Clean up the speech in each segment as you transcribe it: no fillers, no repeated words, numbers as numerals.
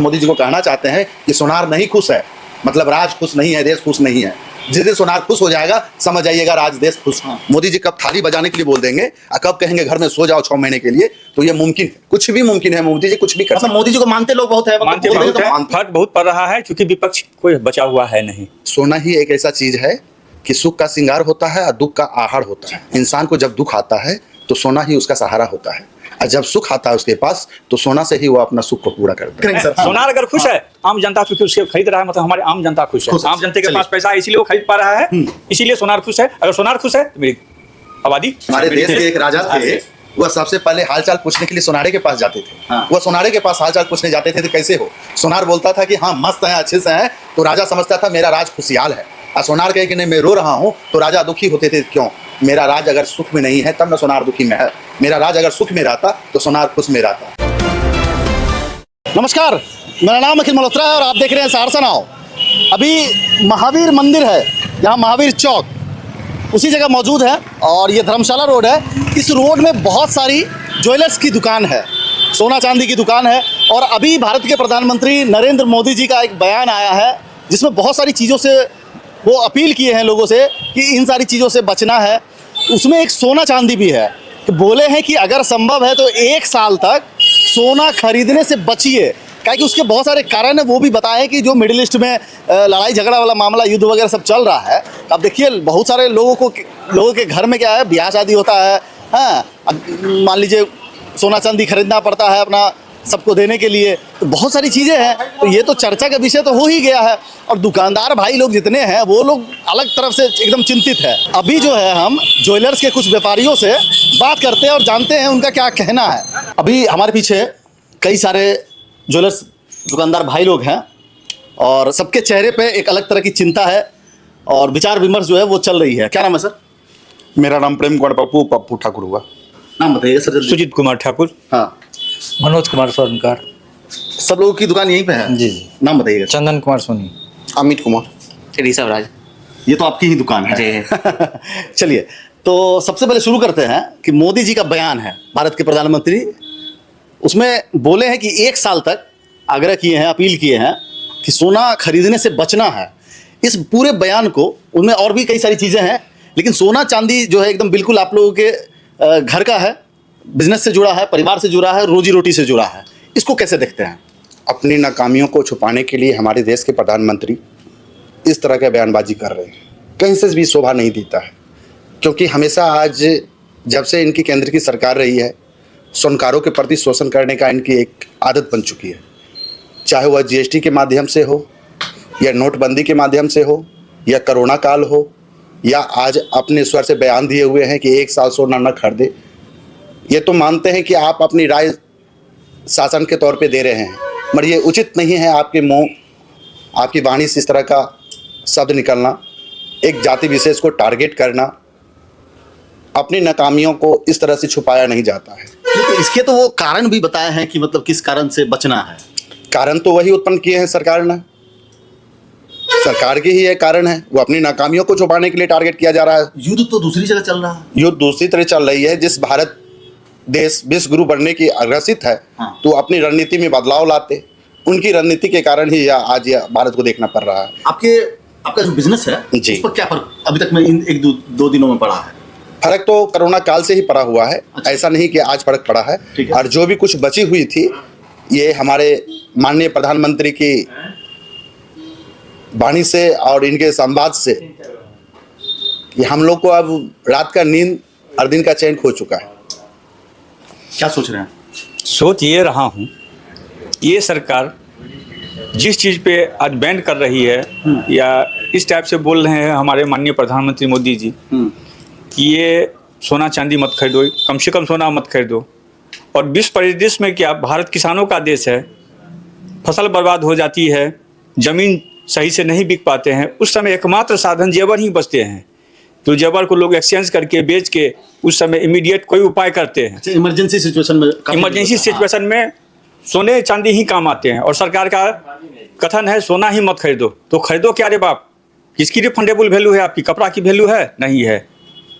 मोदी जी को कहना चाहते हैं कि सोनार नहीं खुश है, मतलब राज खुश नहीं है, देश खुश नहीं है। जिस दिन सोनार खुश हो जाएगा समझ जाइएगा राज देश खुश। मोदी जी कब थाली बजाने के लिए बोल देंगे और कब कहेंगे घर में सो जाओ 6 महीने के लिए, तो ये मुमकिन है, कुछ भी मुमकिन है। मोदी जी कुछ भी कर सकते हैं। मोदी जी को मानते लोग बहुत है, मानते बहुत है, फर्क बहुत पड़ रहा है क्योंकि विपक्ष कोई बचा हुआ है नहीं। सोना ही एक ऐसा चीज है कि सुख का श्रृंगार होता है और दुख का आहार होता है। इंसान को जब दुख आता है तो सोना ही उसका सहारा होता है, और जब सुख आता है उसके पास तो सोना से ही वो अपना सुख को पूरा करता है। सोनार अगर खुश है, आम जनता क्योंकि उसके खरीद रहा है, मतलब हमारे आम जनता खुश है। आम जनता के पास पैसा है इसीलिए वो खरीद पा रहा है, इसीलिए सोनार खुश है। अगर सोनार खुश है तो मेरी आबादी। हमारे देश के एक राजा थे, वह सबसे पहले हालचाल पूछने के लिए सोनारे के पास जाते थे। वह सोनारे के पास हालचाल पूछने जाते थे तो कैसे हो, सोनार बोलता था कि हाँ मस्त है, अच्छे से है, तो राजा समझता था मेरा राज खुशहाल है। और सोनार कहे कि नहीं मैं रो रहा हूँ, तो राजा दुखी होते थे, क्यों, मेरा राज अगर सुख में नहीं है तब ना सोनार दुखी में है, मेरा राज अगर सुख में रहता तो सोनार खुश में रहता। नमस्कार, मेरा नाम अखिल मल्होत्रा है और आप देख रहे हैं सहरसा नाव। अभी महावीर मंदिर है, यहाँ महावीर चौक उसी जगह मौजूद है और ये धर्मशाला रोड है। इस रोड में बहुत सारी ज्वेलर्स की दुकान है, सोना चांदी की दुकान है। और अभी भारत के प्रधानमंत्री नरेंद्र मोदी जी का एक बयान आया है जिसमें बहुत सारी चीज़ों से वो अपील किए हैं लोगों से कि इन सारी चीज़ों से बचना है। उसमें एक सोना चांदी भी है कि बोले हैं कि अगर संभव है तो 1 साल तक सोना खरीदने से बचिए, क्योंकि उसके बहुत सारे कारण है। वो भी बताएं कि जो मिडिल ईस्ट में लड़ाई झगड़ा वाला मामला, युद्ध वगैरह सब चल रहा है। अब देखिए बहुत सारे लोगों के घर में क्या है, ब्याह शादी होता है, हाँ, अब मान लीजिए सोना चांदी खरीदना पड़ता है अपना सबको देने के लिए, तो बहुत सारी चीज़ें हैं। तो ये तो चर्चा का विषय तो हो ही गया है। और दुकानदार भाई लोग जितने हैं वो लोग अलग तरफ से एकदम चिंतित है। अभी जो है हम ज्वेलर्स के कुछ व्यापारियों से बात करते हैं और जानते हैं उनका क्या कहना है। अभी हमारे पीछे कई सारे ज्वेलर्स दुकानदार भाई लोग हैं और सबके चेहरे पे एक अलग तरह की चिंता है और विचार विमर्श जो है वो चल रही है। क्या नाम है सर? मेरा नाम प्रेम कुमार पप्पू ठाकुर हुआ। नाम बताइए सर। सुजीत कुमार ठाकुर। हाँ। मनोज कुमार स्वर्णकार। सब लोगों की दुकान यहीं पे है? जी जी। नाम बताइएगा। चंदन कुमार सोनी। अमित कुमार। ऋषभ राज। ये तो आपकी ही दुकान है जी। चलिए तो सबसे पहले शुरू करते हैं कि मोदी जी का बयान है, भारत के प्रधानमंत्री, उसमें बोले हैं कि 1 साल तक आग्रह किए हैं, अपील किए हैं कि सोना खरीदने से बचना है। इस पूरे बयान को, उनमें और भी कई सारी चीज़ें हैं, लेकिन सोना चांदी जो है एकदम बिल्कुल आप लोगों के घर का है, बिजनेस से जुड़ा है, परिवार से जुड़ा है, रोजी रोटी से जुड़ा है। इसको कैसे देखते हैं? अपनी नाकामियों को छुपाने के लिए हमारे देश के प्रधानमंत्री इस तरह के बयानबाजी कर रहे हैं, कहीं से भी शोभा नहीं देता है। क्योंकि हमेशा आज जब से इनकी केंद्र की सरकार रही है, सोनकारों के प्रति शोषण करने का इनकी एक आदत बन चुकी है। चाहे वह जीएसटी के माध्यम से हो, या नोटबंदी के माध्यम से हो, या कोरोना काल हो, या आज अपने स्वर से बयान दिए हुए हैं कि 1 साल सोना न खरीदे। ये तो मानते हैं कि आप अपनी राय शासन के तौर पे दे रहे हैं, मगर ये उचित नहीं है आपके मुंह, आपकी वाणी से इस तरह का शब्द निकलना, एक जाति विशेष को टारगेट करना। अपनी नाकामियों को इस तरह से छुपाया नहीं जाता है। तो इसके तो वो कारण भी बताए हैं कि मतलब किस कारण से बचना है। कारण तो वही उत्पन्न किए हैं सरकार ने, सरकार के ही ये कारण है। वो अपनी नाकामियों को छुपाने के लिए टारगेट किया जा रहा है। युद्ध तो दूसरी जगह चल रहा है। युद्ध दूसरी तरह चल रही है। जिस भारत देश विश्व गुरु बनने की अग्रसित है, हाँ। तो अपनी रणनीति में बदलाव लाते, उनकी रणनीति के कारण ही आज यह भारत को देखना पड़ रहा है। आपका जो बिजनेस है जी, उस पर क्या फर्क अभी तक में इन 1-2 दिनों में पड़ा है? फर्क तो कोरोना काल से ही पड़ा हुआ है। अच्छा। ऐसा नहीं कि आज फर्क पड़ा है। और जो भी कुछ बची हुई थी, ये हमारे माननीय प्रधानमंत्री की वाणी से और इनके संवाद से कि हम लोग को अब रात का नींद और दिन का चैन खो चुका है। क्या सोच रहे हैं? सोच ये रहा हूँ, ये सरकार जिस चीज़ पे आज बैन कर रही है या इस टाइप से बोल रहे हैं हमारे माननीय प्रधानमंत्री मोदी जी कि ये सोना चांदी मत खरीदो, कम से कम सोना मत खरीदो। और विश्व परिदृश्य में क्या, भारत किसानों का देश है, फसल बर्बाद हो जाती है, ज़मीन सही से नहीं बिक पाते हैं, उस समय एकमात्र साधन जेवर ही बचते हैं। तो जेवर को लोग एक्सचेंज करके बेच के उस समय इमीडिएट कोई उपाय करते हैं। अच्छा, इमरजेंसी सिचुएशन में सोने चांदी ही काम आते हैं। और सरकार का कथन है सोना ही मत खरीदो, तो खरीदो क्या रे बाप? किसकी रिफंडेबल वैल्यू है आपकी? कपड़ा की वैल्यू है? नहीं है।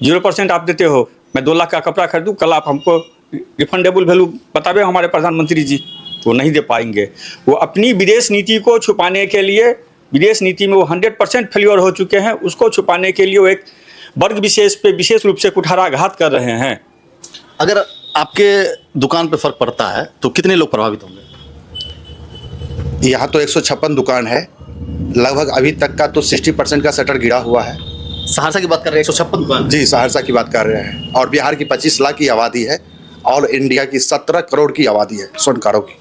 0% आप देते हो। मैं 2 लाख का कपड़ा खरीदूँ, कल आप हमको रिफंडेबल वैल्यू बतावे हमारे प्रधानमंत्री जी। वो नहीं दे पाएंगे। वो अपनी विदेश नीति को छुपाने के लिए, विदेश नीति में वो 100% फेल्योर हो चुके हैं, उसको छुपाने के लिए वो एक वर्ग विशेष पे विशेष रूप से कुठाराघात कर रहे हैं। अगर आपके दुकान पे फर्क पड़ता है तो कितने लोग प्रभावित होंगे? यहाँ तो 156 दुकान है, लगभग अभी तक का तो 60% का शटर गिरा हुआ है। सहरसा की बात कर रहे हैं, 156 दुकान। जी, सहरसा की बात कर रहे हैं। और बिहार की 25 लाख की आबादी है और इंडिया की 17 करोड़ की आबादी है स्वर्णकारों की।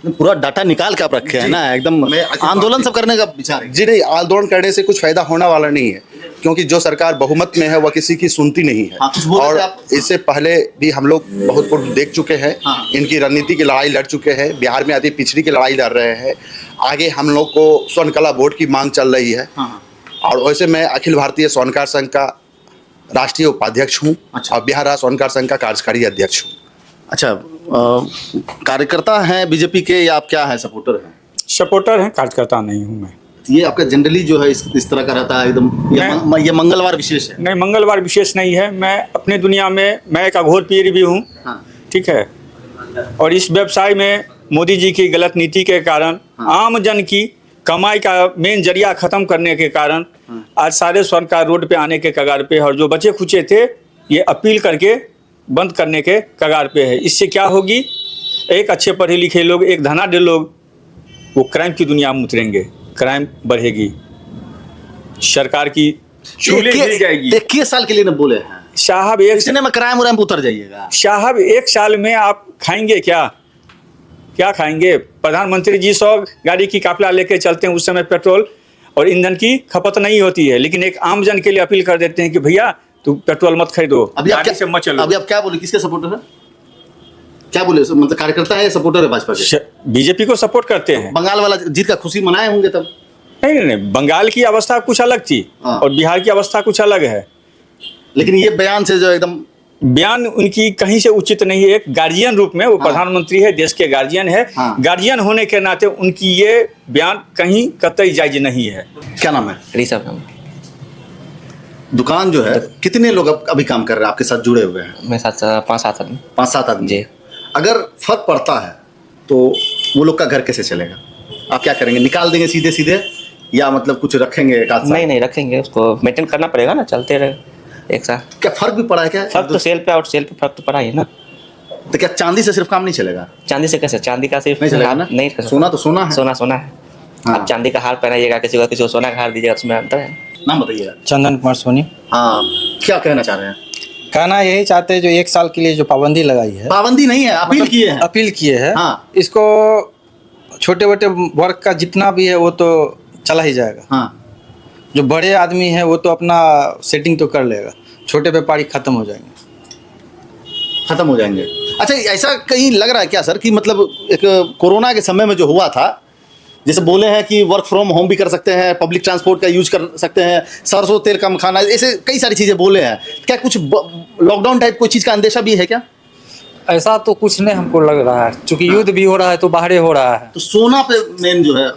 पूरा डाटा निकाल के आप रखे हैं ना, एकदम आंदोलन सब करने का विचार है। जी नहीं, आंदोलन करने से कुछ फायदा होने वाला नहीं है, क्योंकि जो सरकार बहुमत में है वह किसी की सुनती नहीं है। कुछ बोल रहे और थे आप? इससे पहले भी हम लोग बहुत कुछ देख चुके हैं। इनकी रणनीति की लड़ाई लड़ चुके हैं, बिहार में अति पिछड़ी की लड़ाई लड़ रहे हैं। आगे हम लोग को स्वर्ण कला बोर्ड की मांग चल रही है। और वैसे मैं अखिल भारतीय स्वर्णकार संघ का राष्ट्रीय उपाध्यक्ष हूँ। अच्छा। और बिहार राज्य स्वर्णकार संघ का कार्यकारी अध्यक्ष हूँ। अच्छा, कार्यकर्ता हैं बीजेपी के या आप क्या है, सपोर्टर हैं? सपोर्टर हैं, कार्यकर्ता नहीं हूँ मैं। ये आपका जनरली जो है इस तरह का रहता है एकदम, ये मंगलवार विशेष है? नहीं, मंगलवार विशेष नहीं है। मैं अपने दुनिया में मैं एक अघोर पीर भी हूँ। ठीक है। और इस व्यवसाय में मोदी जी की गलत नीति के कारण, आम जन की कमाई का मेन जरिया खत्म करने के कारण आज सारे स्वर्णकार रोड पे आने के कगार पे, और जो बचे खुचे थे ये अपील करके बंद करने के कगार पे है। इससे क्या होगी, एक अच्छे पढ़े लिखे लोग, एक धनाढ़ लोग, वो क्राइम की दुनिया में उतरेंगे, क्राइम बढ़ेगी, सरकार की चूल्हे गिर जाएगी। 21 साल के लिए न बोले हैं साहब, इतने में क्राइम उराइम उतर जाइएगा साहब। एक साल में आप खाएंगे क्या, क्या खाएंगे? प्रधानमंत्री जी 100 गाड़ी की काफिला लेके चलते हैं, उस समय पेट्रोल और ईंधन की खपत नहीं होती है, लेकिन एक आम जन के लिए अपील कर देते हैं कि भैया तू पेट्रोल मत खरीदो, गाड़ी से मत चलो। अभी आप क्या बोले, किसके सपोर्टर है? क्या बोले, मतलब कार्यकर्ता है या सपोर्टर है भाजपा के? बीजेपी को सपोर्ट करते हैं। बंगाल वाला जीत का खुशी मनाए होंगे तब? नहीं, बंगाल की अवस्था कुछ अलग थी और बिहार की अवस्था कुछ अलग है। लेकिन ये बयान से जो एकदम बयान उनकी कहीं से उचित नहीं है। एक गार्जियन रूप में वो प्रधानमंत्री है, देश के गार्जियन है। गार्जियन होने के नाते उनकी ये बयान कहीं कतई जायज नहीं है। क्या नाम है? ऋषभ नाम। दुकान जो है, कितने लोग अभी काम कर रहे हैं आपके साथ जुड़े हुए हैं? मैं 5-7 आदमी। 5-7 आदमी जी। अगर फर्क पड़ता है तो वो लोग का घर कैसे चलेगा? आप क्या करेंगे, निकाल देंगे सीधे सीधे या मतलब कुछ रखेंगे एक आध साल? नहीं, रखेंगे, उसको मेंटेन करना पड़ेगा ना, चलते रहे एक साथ। क्या फर्क भी पड़ा है क्या? फर्क तो सेल पे और सेल पे फर्क तो पड़ा ही है ना। तो क्या चांदी से सिर्फ काम नहीं चलेगा? चांदी से कैसे? चांदी का सिर्फ नहीं चलेगा ना? नहीं, सोना तो सोना है। सोना है। आप चांदी का हार पहनाइएगा, किसी को सोना का हार दीजिएगा, उसमें अंतर है। नाम बताइएगा। चंदन कुमार सोनी। हाँ, क्या कहना चाह रहे हैं? कहना यही चाहते हैं, जो 1 साल के लिए जो पाबंदी लगाई है, पाबंदी नहीं है, अपील किए हैं। अपील किए हैं। हाँ। इसको छोटे मोटे वर्ग का जितना भी है वो तो चला ही जाएगा। हाँ। जो बड़े आदमी है वो तो अपना सेटिंग तो कर लेगा, छोटे व्यापारी खत्म हो जाएंगे। खत्म हो जाएंगे। अच्छा, ऐसा कहीं लग रहा है क्या सर कि मतलब एक कोरोना के समय में जो हुआ था, जैसे बोले हैं कि वर्क फ्रॉम होम भी कर सकते हैं, पब्लिक ट्रांसपोर्ट का यूज कर सकते हैं, सरसों तेल कम खाना, ऐसे कई सारी चीज़ें बोले हैं। क्या कुछ लॉकडाउन टाइप कोई चीज़ का अंदेशा भी है क्या? ऐसा तो कुछ नहीं हमको लग रहा है, क्योंकि युद्ध भी हो रहा है तो बाहर हो रहा है। तो सोना पे मेन जो है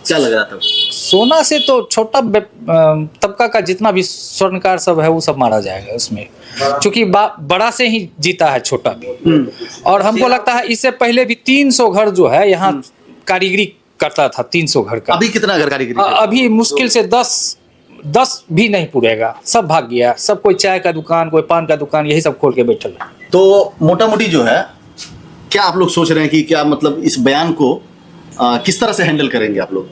क्या लग रहा था? सोना से तो छोटा तबका का जितना भी स्वर्णकार सब है वो सब मारा जाएगा उसमें, क्योंकि बड़ा से ही जीता है छोटा भी। और हमको लगता है इससे पहले भी 300 घर जो है यहाँ कारीगरी करता था, 300 घर का। अभी कितना घर कारीगरी? अभी मुश्किल से 10 भी नहीं पूरेगा, सब भाग गया। सब कोई चाय का दुकान, कोई पान का दुकान, यही सब खोल के बैठल है। तो मोटा मोटी जो है, क्या आप लोग सोच रहे हैं कि क्या मतलब इस बयान को किस तरह से हैंडल करेंगे आप लोग?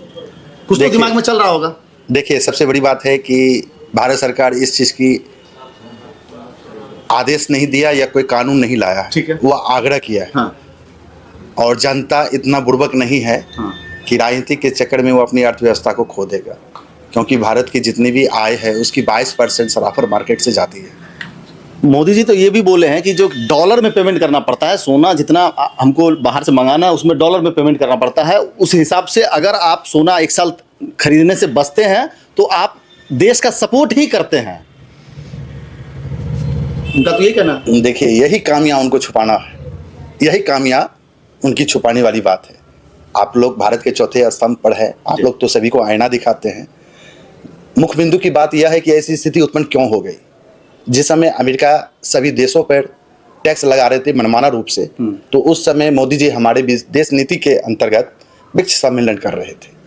कुछ तो दिमाग में चल रहा होगा। देखिए, सबसे बड़ी बात है कि भारत सरकार इस चीज़ की आदेश नहीं दिया या कोई कानून नहीं लाया। ठीक है। वो आग्रह किया है। हाँ। और जनता इतना बुर्बक नहीं है कि राजनीति के चक्कर में वो अपनी अर्थव्यवस्था को खो देगा, क्योंकि भारत की जितनी भी आय है उसकी 22% सराफर मार्केट से जाती है। मोदी जी तो ये भी बोले हैं कि जो डॉलर में पेमेंट करना पड़ता है, सोना जितना हमको बाहर से मंगाना है उसमें डॉलर में पेमेंट करना पड़ता है, उस हिसाब से अगर आप सोना 1 साल खरीदने से बचते हैं तो आप देश का सपोर्ट ही करते हैं। उनका तो यही कहना। देखिए, यही कामियाँ उनको छुपाना है, यही कामियाँ उनकी छुपाने वाली बात है। आप लोग भारत के चौथे स्तंभ पर है, आप लोग तो सभी को आईना दिखाते हैं। मुख्य बिंदु की बात यह है कि ऐसी स्थिति उत्पन्न क्यों हो गई, जिस समय अमेरिका सभी देशों पर टैक्स लगा रहे थे मनमाना रूप से, तो उस समय मोदी जी हमारे विदेश नीति के अंतर्गत ब्रिक्स सम्मेलन कर रहे थे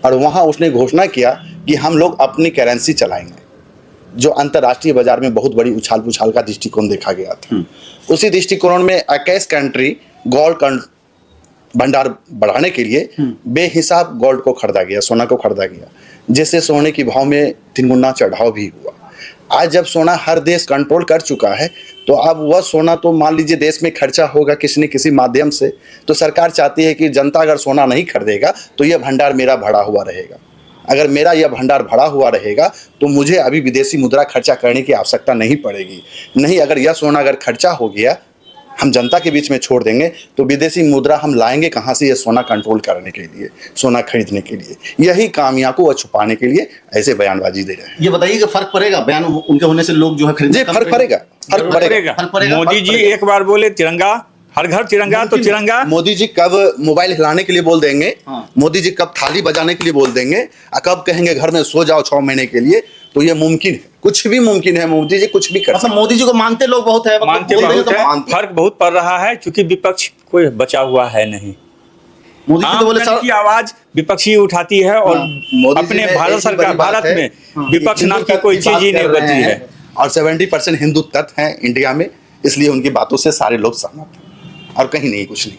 और वहाँ उसने घोषणा किया कि हम लोग अपनी करेंसी चलाएंगे, जो अंतर्राष्ट्रीय बाजार में बहुत बड़ी उछाल पुछाल का दृष्टिकोण देखा गया था। उसी दृष्टिकोण में 21 कंट्री गोल्ड भंडार बढ़ाने के लिए बेहिसाब गोल्ड को खरीदा गया, सोना को खरीदा गया, जिससे सोने की भाव में 3 गुना चढ़ाव भी हुआ। आज जब सोना हर देश कंट्रोल कर चुका है, तो अब वह सोना तो मान लीजिए देश में खर्चा होगा किसी न किसी माध्यम से, तो सरकार चाहती है कि जनता अगर सोना नहीं खरीदेगा तो यह भंडार मेरा भरा हुआ रहेगा। अगर मेरा यह भंडार भरा हुआ रहेगा तो मुझे अभी विदेशी मुद्रा खर्चा करने की आवश्यकता नहीं पड़ेगी। नहीं, अगर यह सोना अगर खर्चा हो गया, हम जनता के बीच में छोड़ देंगे, तो विदेशी मुद्रा हम लाएंगे कहाँ से? ये सोना कंट्रोल करने के लिए, सोना खरीदने के लिए। यही कामियां को छुपाने के लिए ऐसे बयानबाजी दे रहे हैं। ये बताइए कि फर्क पड़ेगा बयान उनके होने से? लोग जो है खरीदने फर्क पड़ेगा, फर्क पड़ेगा। मोदी जी एक बार बोले तिरंगा, हर घर तिरंगा, तो तिरंगा। मोदी जी कब मोबाइल हिलाने के लिए बोल देंगे, मोदी जी कब थाली बजाने के लिए बोल देंगे, और कब कहेंगे घर में सो जाओ 6 महीने के लिए, तो ये मुमकिन है, कुछ भी मुमकिन है। मोदी जी कुछ भी कर मतलब मोदी जी को मानते लोग बहुत है, मानते बहुत है, फर्क बहुत पड़ रहा है, क्योंकि विपक्ष कोई बचा हुआ है नहीं। मोदी जी तो बोले की आवाज विपक्षी उठाती है, और अपने भारत सरकार, भारत में विपक्ष नाम की कोई चीज ही नहीं बची है। और 70% हिंदू तत्व हैं इंडिया में, इसलिए उनकी बातों से सारे लोग सहमत हैं, और कहीं नहीं, कुछ नहीं।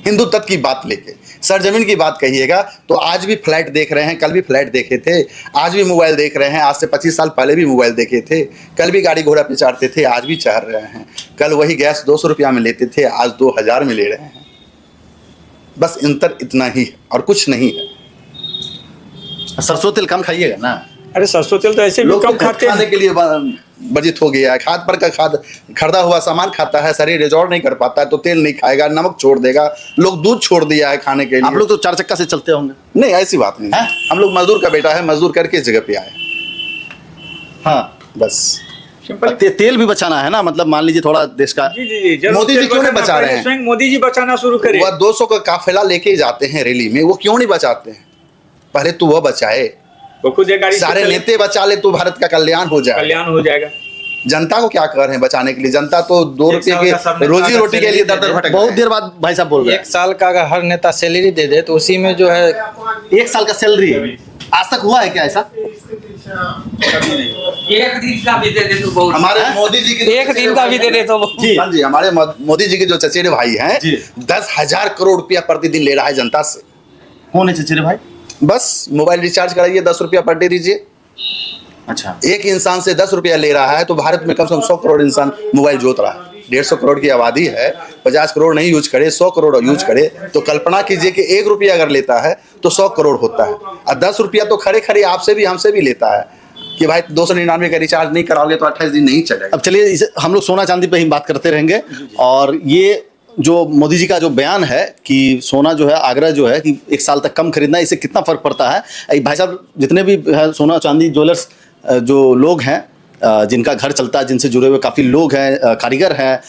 हिंदू तत्व की बात लेके सरजमीन की बात कहिएगा तो आज भी फ्लैट देख रहे हैं, कल भी फ्लैट देखे थे, आज भी मोबाइल देख रहे हैं, आज से 25 साल पहले भी मोबाइल देखे थे, कल भी गाड़ी घोड़ा पे चढ़ते थे, आज भी चढ़ रहे हैं। कल वही गैस 200 रुपया में लेते थे, आज 2000 में ले रहे हैं। बस अंतर इतना ही है और कुछ नहीं है। सरसों तेल कम खाइएगा ना। अरे सरसों तेल तो ऐसे भी लोग कम खाते खाने हैं। के लिए वर्जित हो गया है। खाद पर का खाद खरीदा हुआ सामान खाता है, शरीर रिजॉर्व नहीं कर पाता है तो तेल नहीं खाएगा, नमक छोड़ देगा। लोग दूध छोड़ दिया है खाने के लिए। आप लोग तो 4 चक्का से चलते होंगे। नहीं, ऐसी बात नहीं है। हम लोग मजदूर का बेटा है, मजदूर करके इस जगह पे आए। हाँ, बस तेल भी बचाना है ना, मतलब मान लीजिए थोड़ा देश का। जी, मोदी जी क्यों नहीं बचा रहे हैं? स्वयं मोदी जी बचाना शुरू करें। वह 200 का काफिला लेके जाते हैं रैली में, वो क्यों नहीं बचाते हैं? पहले तो वह बचाए, वो खुद एक गाड़ी से सारे चले, नेते बचा ले तो भारत का कल्याण हो जाए। कल्याण हो जाएगा। जनता को क्या कर रहे हैं बचाने के लिए? जनता तो 2 रुपए की रोजी रोटी के लिए दर भटक बहुत देर बाद भाई साहब बोल रहे 1 साल का अगर हर नेता सैलरी दे दे तो उसी में जो है हैं 1 साल का सैलरी आज तक हुआ है क्या ऐसा? एक दिन का भी दे दे तो बहुत। हमारे मोदी जी की एक दिन का भी दे दे तो बहुत। जी हाँ जी, हमारे मोदी जी के जो चचेरे भाई हैं 10,000 करोड़ रुपया प्रतिदिन ले रहा है जनता से। कौन है चचेरे भाई? बस मोबाइल रिचार्ज कराइए, 10 रुपया पर डे दीजिए। अच्छा, एक इंसान से 10 रुपया ले रहा है तो भारत में कम से कम 100 करोड़ इंसान मोबाइल जोत रहा है। 150 करोड़ की आबादी है, 50 करोड़ नहीं यूज करे, 100 करोड़ यूज करे, तो कल्पना कीजिए कि 1 रुपया अगर लेता है तो 100 करोड़ होता है। और 10 रुपया तो खड़े खड़े आपसे भी हमसे भी लेता है कि भाई 299 का रिचार्ज नहीं कराओगे तो 28 दिन नहीं चलेगा। अब चलिए इसे हम लोग सोना चांदी पे ही बात करते रहेंगे। और ये जो मोदी जी का जो बयान है कि सोना जो है, आग्रह जो है कि 1 साल तक कम खरीदना, इससे कितना फर्क पड़ता है? भाई साहब, जितने भी है सोना चांदी ज्वेलर्स जो लोग हैं, जिनका घर चलता है, जिनसे जुड़े हुए काफ़ी लोग हैं, कारीगर हैं,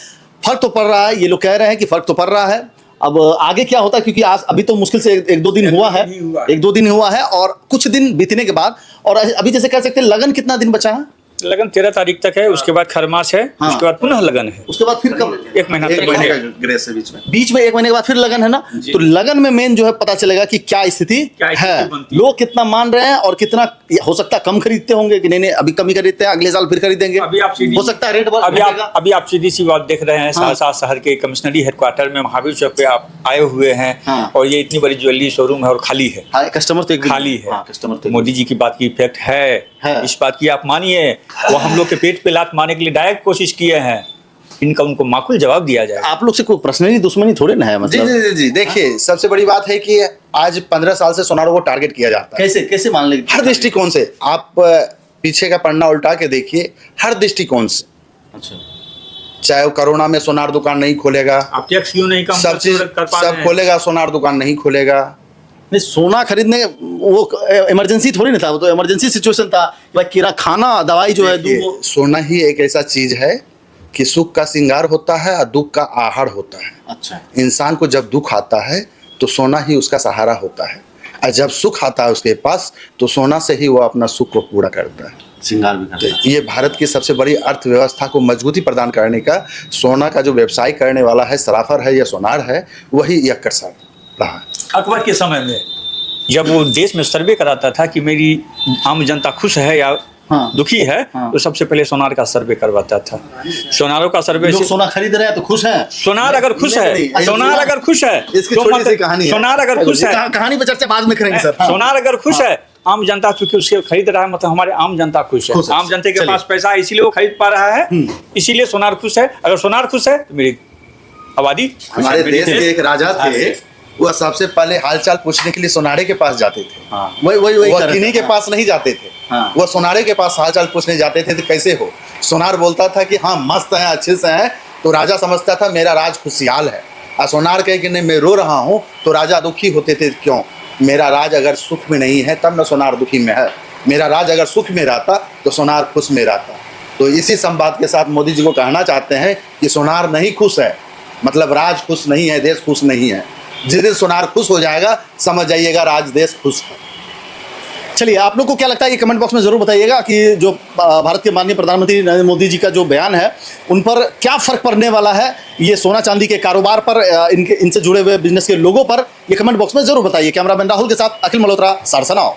फर्क तो पड़ रहा है। ये लोग कह रहे हैं कि फर्क तो पड़ रहा है। अब आगे क्या होता है, क्योंकि आज अभी तो मुश्किल से 1-2 दिन हुआ है, 1-2 दिन हुआ है, और कुछ दिन बीतने के बाद, और अभी जैसे कह सकते हैं लगन कितना दिन बचा है? लगन 13 तारीख तक है, उसके बाद खरमास है, उसके बाद पुनः लगन है। उसके बाद फिर कब? 1 महीना तक महीने का बनेगा। ग्रेस है बीच में 1 महीने के बाद फिर लगन है ना। तो लगन में मेन जो है पता चलेगा कि क्या स्थिति है, बनती है। लोग कितना मान रहे हैं, और कितना हो सकता है कम खरीदते होंगे कि नहीं अभी कमी खरीदते हैं, अगले साल फिर खरीदेंगे। अभी आप सीधी- हो सकता है रेट अभी आप सीधी सी बात देख रहे हैं, सहरसा शहर के कमिश्नरी हेडक्वार्टर में महावीर चौक पे आप आए हुए हैं, और ये इतनी बड़ी ज्वेलरी शोरूम है और खाली है। कस्टमर तो खाली है। कस्टमर तो मोदी जी की बात की इफेक्ट है, इस बात की आप मानिए। वो हम लोग के पेट पे लात मारने के लिए डायरेक्ट कोशिश किए हैं, इनका उनको माकूल जवाब दिया जाए। आप लोग से कोई पर्सनली दुश्मनी थोड़े ना है, जी मतलब जी जी जी देखिए, सबसे बड़ी बात है कि आज 15 साल से सोनारों को टारगेट किया जाता है। कैसे मान लेंगे? हर दृष्टिकोण से आप पीछे का पन्ना उल्टा के देखिए, हर दृष्टिकोण से। अच्छा, चाहे वो कोरोना में सोनार दुकान नहीं खोलेगा, आप टैक्स क्यों नहीं कम सब चीज कर पा रहे सब हैं? खोलेगा, सोनार दुकान नहीं खोलेगा। नहीं सोना खरीदने वो इमरजेंसी थोड़ी ना था, वो तो इमरजेंसी सिचुएशन था भाई। किरा खाना दवाई जो है देखिए, सोना ही एक ऐसा चीज है कि सुख का श्रृंगार होता है और दुख का आहार होता है। अच्छा, इंसान को जब दुख आता है तो सोना ही उसका सहारा होता है। और जब सुख आता है उसके पास तो सोना से ही वो अपना सुख को पूरा करता है। श्रृंगार भी करता है। ये भारत की सबसे बड़ी अर्थव्यवस्था को मजबूती प्रदान करने का सोना का जो व्यवसाय करने वाला है, सराफर है या सोनार है, वही यक्कर साहब रहा। अकबर के समय में जब वो देश में सर्वे कराता था कि मेरी आम जनता खुश है या हाँ। दुखी है, हाँ। तो सबसे पहले सोनार का सर्वे करवाता था। सोनारों का सर्वे लोग सोना खरीद रहे हैं तो खुश हैं। सोनार अगर खुश नहीं, है, सोनार अगर खुश है, इसकी तो छोटी सी कहानी है। सोनार अगर खुश है, कहानी पे चर्चा बाद में करेंगे सर। हाँ। सोनार अगर खुश है, आम जनता चूंकि उसके खरीद रहा है, मतलब हमारे आम जनता खुश है। खुश है। आम जनता के चलिए। पास पैसा है इसीलिए वो खरीद पा रहा है, इसीलिए सोनार खुश है। अगर सोनार खुश है तो मेरी आबादी खुश है, हमारे मेरी देश के एक राजा थे, वह सबसे पहले हालचाल पूछने के लिए सोनारे के पास जाते थे। हाँ। वही वह कर रहे किन्हीं थे। के पास नहीं जाते थे, हाँ। वह सोनारे के पास हालचाल पूछने जाते थे। तो कैसे हो? सोनार बोलता था कि हाँ मस्त है, अच्छे से है, तो राजा समझता था मेरा राज खुशहाल है। और सोनार कहे कि नहीं मैं रो रहा हूँ, तो राजा दुखी होते थे। क्यों? मेरा राज अगर सुख में नहीं है तब न सोनार दुखी में है, मेरा राज अगर सुख में रहता तो सोनार खुश में रहता। तो इसी संवाद के साथ मोदी जी को कहना चाहते हैं कि सोनार नहीं खुश है, मतलब राज खुश नहीं है, देश खुश नहीं है। जिस दिन सोनार खुश हो जाएगा समझ जाइएगा राज देश खुश है। चलिए, आप लोग को क्या लगता है ये कमेंट बॉक्स में जरूर बताइएगा कि जो भारत के माननीय प्रधानमंत्री नरेंद्र मोदी जी का जो बयान है उन पर क्या फर्क पड़ने वाला है, ये सोना चांदी के कारोबार पर, इनसे जुड़े हुए बिजनेस के लोगों पर, ये कमेंट बॉक्स में जरूर बताइए। कैमरामैन राहुल के साथ अखिल मल्होत्रा, सारसा नाउ।